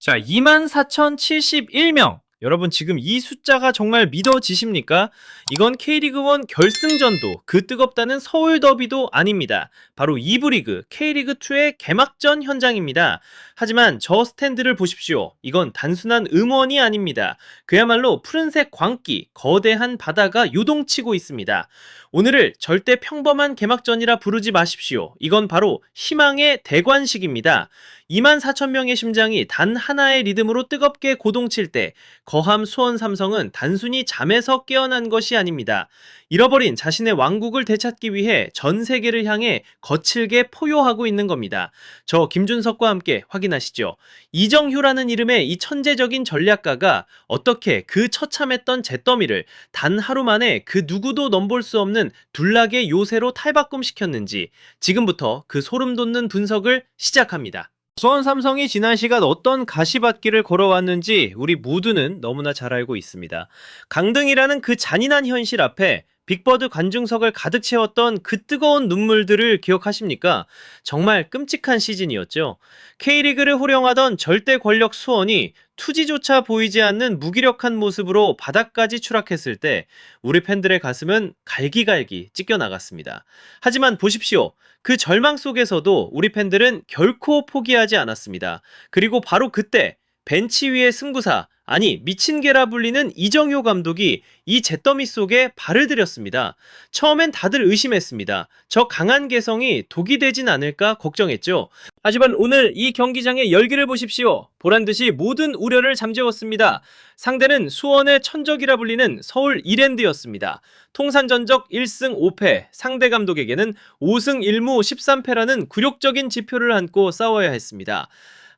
자, 24,071명. 여러분 지금 이 숫자가 정말 믿어지십니까? 이건 K리그1 결승전도 그 뜨겁다는 서울 더비도 아닙니다. 바로 2부 리그 K리그2의 개막전 현장입니다. 하지만 저 스탠드를 보십시오. 이건 단순한 응원이 아닙니다. 그야말로 푸른색 광기, 거대한 바다가 요동치고 있습니다. 오늘을 절대 평범한 개막전이라 부르지 마십시오. 이건 바로 희망의 대관식입니다. 24,000명의 심장이 단 하나의 리듬으로 뜨겁게 고동칠 때 거함 수원 삼성은 단순히 잠에서 깨어난 것이 아닙니다. 잃어버린 자신의 왕국을 되찾기 위해 전 세계를 향해 거칠게 포효하고 있는 겁니다. 저 김준석과 함께 확인하시죠. 이정효라는 이름의 이 천재적인 전략가가 어떻게 그 처참했던 잿더미를 단 하루 만에 그 누구도 넘볼 수 없는 둘락의 요새로 탈바꿈시켰는지 지금부터 그 소름 돋는 분석을 시작합니다. 수원 삼성이 지난 시간 어떤 가시밭길을 걸어왔는지 우리 모두는 너무나 잘 알고 있습니다. 강등이라는 그 잔인한 현실 앞에 빅버드 관중석을 가득 채웠던 그 뜨거운 눈물들을 기억하십니까? 정말 끔찍한 시즌이었죠. K리그를 호령하던 절대 권력 수원이 투지조차 보이지 않는 무기력한 모습으로 바닥까지 추락했을 때 우리 팬들의 가슴은 갈기갈기 찢겨나갔습니다. 하지만 보십시오. 그 절망 속에서도 우리 팬들은 결코 포기하지 않았습니다. 그리고 바로 그때 벤치 위의 승부사, 아니 미친 개라 불리는 이정효 감독이 이 잿더미 속에 발을 들였습니다. 처음엔 다들 의심했습니다. 저 강한 개성이 독이 되진 않을까 걱정했죠. 하지만 오늘 이 경기장의 열기를 보십시오. 보란듯이 모든 우려를 잠재웠습니다. 상대는 수원의 천적이라 불리는 서울 이랜드였습니다. 통산 전적 1승 5패, 상대 감독에게는 5승 1무 13패라는 굴욕적인 지표를 안고 싸워야 했습니다.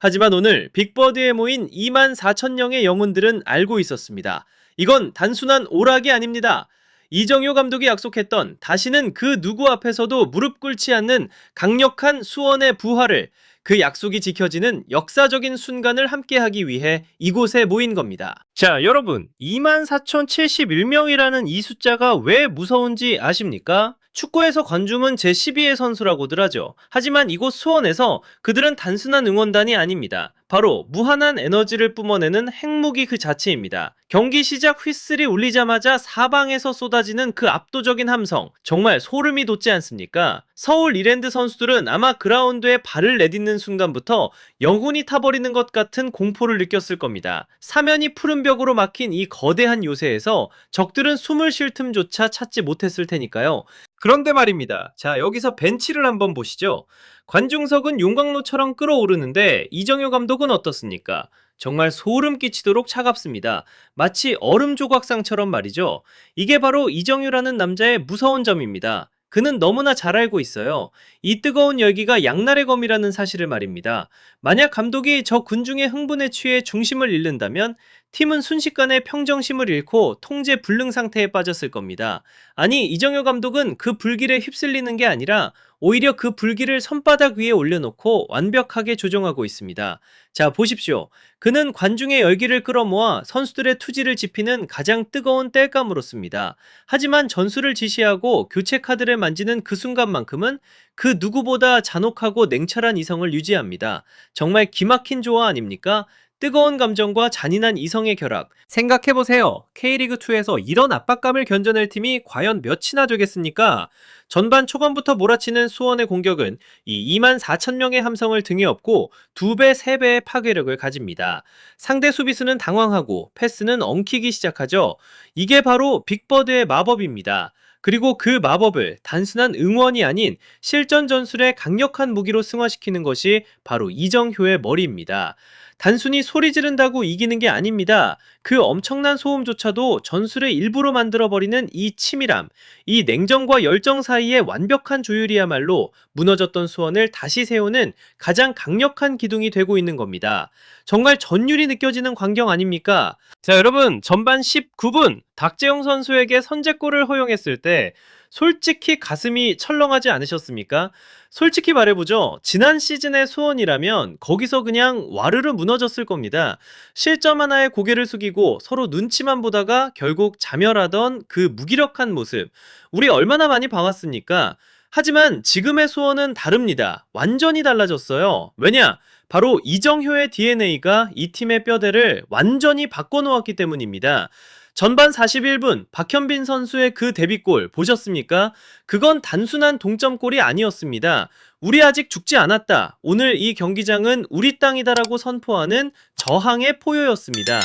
하지만 오늘 빅버드에 모인 24,000명의 영혼들은 알고 있었습니다. 이건 단순한 오락이 아닙니다. 이정효 감독이 약속했던 다시는 그 누구 앞에서도 무릎 꿇지 않는 강력한 수원의 부활을, 그 약속이 지켜지는 역사적인 순간을 함께하기 위해 이곳에 모인 겁니다. 자, 여러분, 24,071명이라는 이 숫자가 왜 무서운지 아십니까? 축구에서 관중은 제12의 선수라고들 하죠. 하지만 이곳 수원에서 그들은 단순한 응원단이 아닙니다. 바로 무한한 에너지를 뿜어내는 핵무기 그 자체입니다. 경기 시작 휘슬이 울리자마자 사방에서 쏟아지는 그 압도적인 함성, 정말 소름이 돋지 않습니까? 서울 이랜드 선수들은 아마 그라운드에 발을 내딛는 순간부터 영혼이 타버리는 것 같은 공포를 느꼈을 겁니다. 사면이 푸른 벽으로 막힌 이 거대한 요새에서 적들은 숨을 쉴 틈조차 찾지 못했을 테니까요. 그런데 말입니다. 자, 여기서 벤치를 한번 보시죠. 관중석은 용광로처럼 끓어오르는데 이정효 감독은 어떻습니까? 정말 소름 끼치도록 차갑습니다. 마치 얼음 조각상처럼 말이죠. 이게 바로 이정효라는 남자의 무서운 점입니다. 그는 너무나 잘 알고 있어요. 이 뜨거운 열기가 양날의 검이라는 사실을 말입니다. 만약 감독이 저 군중의 흥분에 취해 중심을 잃는다면 팀은 순식간에 평정심을 잃고 통제 불능 상태에 빠졌을 겁니다. 아니, 이정효 감독은 그 불길에 휩쓸리는 게 아니라 오히려 그 불길을 손바닥 위에 올려놓고 완벽하게 조종하고 있습니다. 자, 보십시오. 그는 관중의 열기를 끌어모아 선수들의 투지를 지피는 가장 뜨거운 땔감으로씁니다. 하지만 전술을 지시하고 교체 카드를 만지는 그 순간만큼은 그 누구보다 잔혹하고 냉철한 이성을 유지합니다. 정말 기막힌 조화 아닙니까? 뜨거운 감정과 잔인한 이성의 결합. 생각해보세요. K리그2에서 이런 압박감을 견뎌낼 팀이 과연 몇이나 되겠습니까? 전반 초반부터 몰아치는 수원의 공격은 이 24,000명의 함성을 등에 업고 2배, 3배의 파괴력을 가집니다. 상대 수비수는 당황하고 패스는 엉키기 시작하죠. 이게 바로 빅버드의 마법입니다. 그리고 그 마법을 단순한 응원이 아닌 실전 전술의 강력한 무기로 승화시키는 것이 바로 이정효의 머리입니다. 단순히 소리 지른다고 이기는 게 아닙니다. 그 엄청난 소음조차도 전술의 일부로 만들어버리는 이 치밀함, 이 냉정과 열정 사이의 완벽한 조율이야말로 무너졌던 수원을 다시 세우는 가장 강력한 기둥이 되고 있는 겁니다. 정말 전율이 느껴지는 광경 아닙니까? 자, 여러분, 전반 19분 박재영 선수에게 선제골을 허용했을 때 솔직히 가슴이 철렁하지 않으셨습니까? 솔직히 말해보죠. 지난 시즌의 수원이라면 거기서 그냥 와르르 무너졌을 겁니다. 실점 하나에 고개를 숙이고 서로 눈치만 보다가 결국 자멸하던 그 무기력한 모습. 우리 얼마나 많이 봐왔습니까? 하지만 지금의 수원은 다릅니다. 완전히 달라졌어요. 왜냐? 바로 이정효의 DNA가 이 팀의 뼈대를 완전히 바꿔놓았기 때문입니다. 전반 41분 박현빈 선수의 그 데뷔골 보셨습니까? 그건 단순한 동점골이 아니었습니다. 우리 아직 죽지 않았다. 오늘 이 경기장은 우리 땅이다라고 선포하는 저항의 포효였습니다.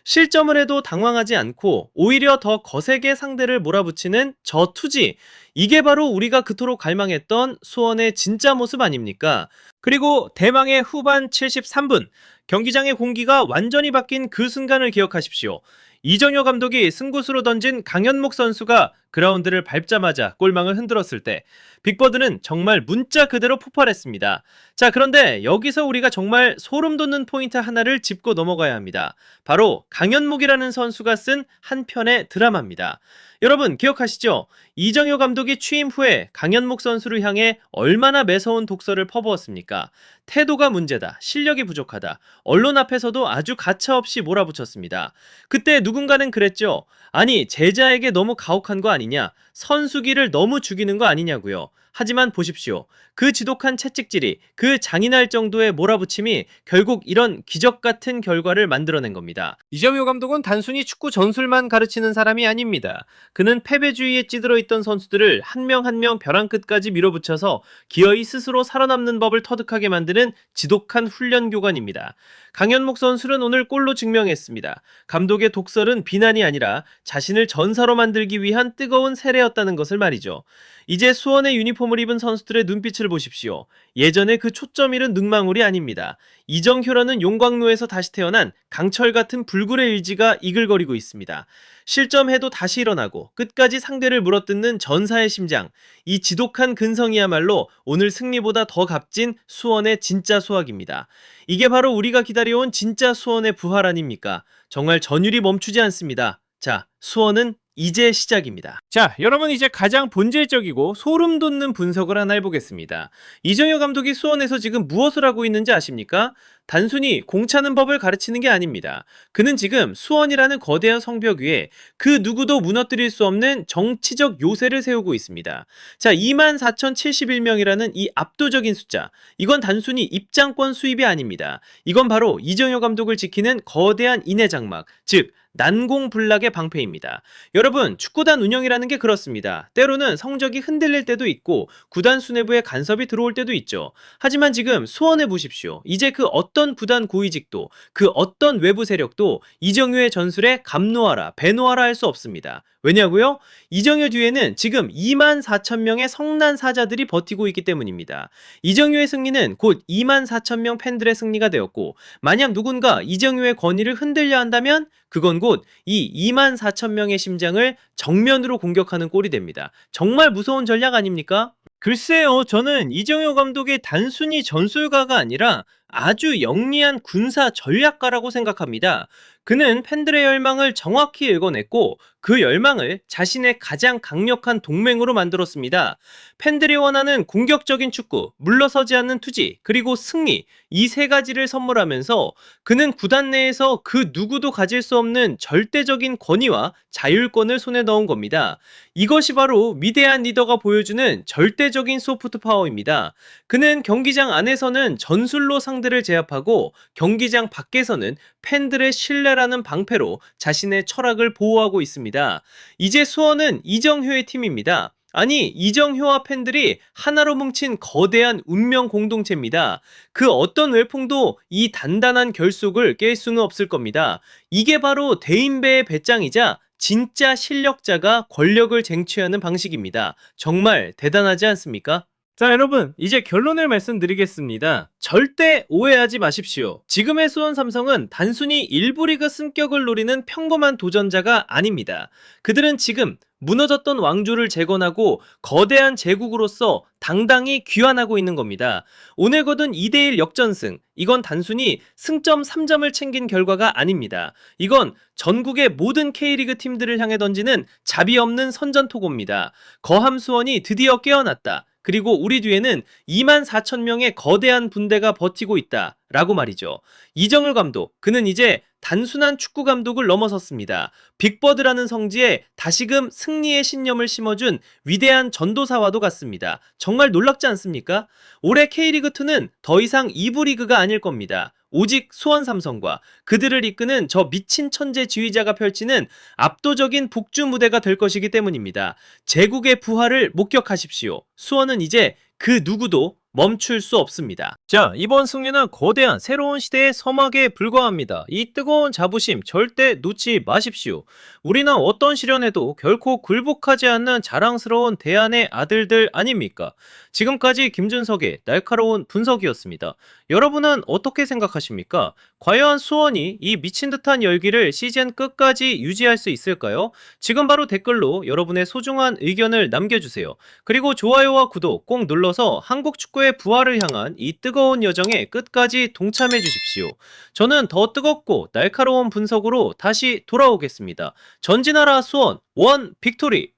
실점을 해도 당황하지 않고 오히려 더 거세게 상대를 몰아붙이는 저 투지. 이게 바로 우리가 그토록 갈망했던 수원의 진짜 모습 아닙니까? 그리고 대망의 후반 73분. 경기장의 공기가 완전히 바뀐 그 순간을 기억하십시오. 이정효 감독이 승부수로 던진 강현목 선수가 그라운드를 밟자마자 골망을 흔들었을 때 빅버드는 정말 문자 그대로 폭발했습니다. 자, 그런데 여기서 우리가 정말 소름 돋는 포인트 하나를 짚고 넘어가야 합니다. 바로 강현목이라는 선수가 쓴 한 편의 드라마입니다. 여러분 기억하시죠? 이정효 감독이 취임 후에 강현목 선수를 향해 얼마나 매서운 독서를 퍼부었습니까? 태도가 문제다, 실력이 부족하다, 언론 앞에서도 아주 가차없이 몰아붙였습니다. 그때 누군가는 그랬죠. 아니, 제자에게 너무 가혹한 거 아니냐, 선수기를 너무 죽이는 거 아니냐고요. 하지만 보십시오. 그 지독한 채찍질이, 그 잔인할 정도의 몰아붙임이 결국 이런 기적 같은 결과를 만들어낸 겁니다. 이정효 감독은 단순히 축구 전술만 가르치는 사람이 아닙니다. 그는 패배주의에 찌들어 있던 선수들을 한 명 한 명 벼랑 끝까지 밀어붙여서 기어이 스스로 살아남는 법을 터득하게 만드는 지독한 훈련 교관입니다. 강현목 선수는 오늘 골로 증명했습니다. 감독의 독설은 비난이 아니라 자신을 전사로 만들기 위한 뜨거운 세례였다는 것을 말이죠. 이제 수원의 유니폼을 입은 선수들의 눈빛을 보십시오. 예전에 그 초점 잃은 능망울이 아닙니다. 이정효라는 용광로에서 다시 태어난 강철 같은 불굴의 의지가 이글거리고 있습니다. 실점해도 다시 일어나고 끝까지 상대를 물어뜯는 전사의 심장. 이 지독한 근성이야말로 오늘 승리보다 더 값진 수원의 진짜 수확입니다. 이게 바로 우리가 기다려온 진짜 수원의 부활 아닙니까? 정말 전율이 멈추지 않습니다. 자, 수원은 이제 시작입니다. 자, 여러분 이제 가장 본질적이고 소름 돋는 분석을 하나 해보겠습니다. 이정효 감독이 수원에서 지금 무엇을 하고 있는지 아십니까? 단순히 공 차는 법을 가르치는 게 아닙니다. 그는 지금 수원이라는 거대한 성벽 위에 그 누구도 무너뜨릴 수 없는 정치적 요새를 세우고 있습니다. 자, 24,071명이라는 이 압도적인 숫자. 이건 단순히 입장권 수입이 아닙니다. 이건 바로 이정효 감독을 지키는 거대한 인해 장막, 즉 난공불락의 방패입니다. 여러분, 축구단 운영이라는 게 그렇습니다. 때로는 성적이 흔들릴 때도 있고 구단 수뇌부에 간섭이 들어올 때도 있죠. 하지만 지금 수원해 보십시오. 이제 그 어떤 구단 고위직도, 그 어떤 외부 세력도 이정효의 전술에 감노하라, 배노하라 할 수 없습니다. 왜냐고요? 이정효 뒤에는 지금 24,000명의 성난 사자들이 버티고 있기 때문입니다. 이정효의 승리는 곧 24,000명 팬들의 승리가 되었고, 만약 누군가 이정효의 권위를 흔들려 한다면 그건 곧 이 24,000명의 심장을 정면으로 공격하는 꼴이 됩니다. 정말 무서운 전략 아닙니까? 글쎄요, 저는 이정효 감독이 단순히 전술가가 아니라 아주 영리한 군사 전략가라고 생각합니다. 그는 팬들의 열망을 정확히 읽어냈고 그 열망을 자신의 가장 강력한 동맹으로 만들었습니다. 팬들이 원하는 공격적인 축구, 물러서지 않는 투지, 그리고 승리, 이 세 가지를 선물하면서 그는 구단 내에서 그 누구도 가질 수 없는 절대적인 권위와 자율권을 손에 넣은 겁니다. 이것이 바로 위대한 리더가 보여주는 절대적인 소프트 파워입니다. 그는 경기장 안에서는 전술로 상대를 제압하고 경기장 밖에서는 팬들의 신뢰라는 방패로 자신의 철학을 보호하고 있습니다. 이제 수원은 이정효의 팀입니다. 아니, 이정효와 팬들이 하나로 뭉친 거대한 운명 공동체입니다. 그 어떤 외풍도 이 단단한 결속을 깰 수는 없을 겁니다. 이게 바로 대인배의 배짱이자 진짜 실력자가 권력을 쟁취하는 방식입니다. 정말 대단하지 않습니까? 자, 여러분 이제 결론을 말씀드리겠습니다. 절대 오해하지 마십시오. 지금의 수원 삼성은 단순히 1부 리그 승격을 노리는 평범한 도전자가 아닙니다. 그들은 지금 무너졌던 왕조를 재건하고 거대한 제국으로서 당당히 귀환하고 있는 겁니다. 오늘 거둔 2대1 역전승, 이건 단순히 승점 3점을 챙긴 결과가 아닙니다. 이건 전국의 모든 K리그 팀들을 향해 던지는 자비 없는 선전포고입니다. 거함 수원이 드디어 깨어났다. 그리고 우리 뒤에는 24,000명의 거대한 분대가 버티고 있다 라고 말이죠. 이정을 감독, 그는 이제 단순한 축구 감독을 넘어섰습니다. 빅버드라는 성지에 다시금 승리의 신념을 심어준 위대한 전도사와도 같습니다. 정말 놀랍지 않습니까? 올해 K리그2는 더 이상 2부 리그가 아닐 겁니다. 오직 수원 삼성과 그들을 이끄는 저 미친 천재 지휘자가 펼치는 압도적인 복주 무대가 될 것이기 때문입니다. 제국의 부활을 목격하십시오. 수원은 이제 그 누구도 멈출 수 없습니다. 자, 이번 승리는 거대한 새로운 시대의 서막에 불과합니다. 이 뜨거운 자부심 절대 놓지 마십시오. 우리는 어떤 시련에도 결코 굴복하지 않는 자랑스러운 대안의 아들들 아닙니까? 지금까지 김준석의 날카로운 분석이었습니다. 여러분은 어떻게 생각하십니까? 과연 수원이 이 미친 듯한 열기를 시즌 끝까지 유지할 수 있을까요? 지금 바로 댓글로 여러분의 소중한 의견을 남겨주세요. 그리고 좋아요와 구독 꼭 눌러서 한국 축구의 부활을 향한 이 뜨거운 여정에 끝까지 동참해 주십시오. 저는 더 뜨겁고 날카로운 분석으로 다시 돌아오겠습니다. 전진하라 수원 원 빅토리!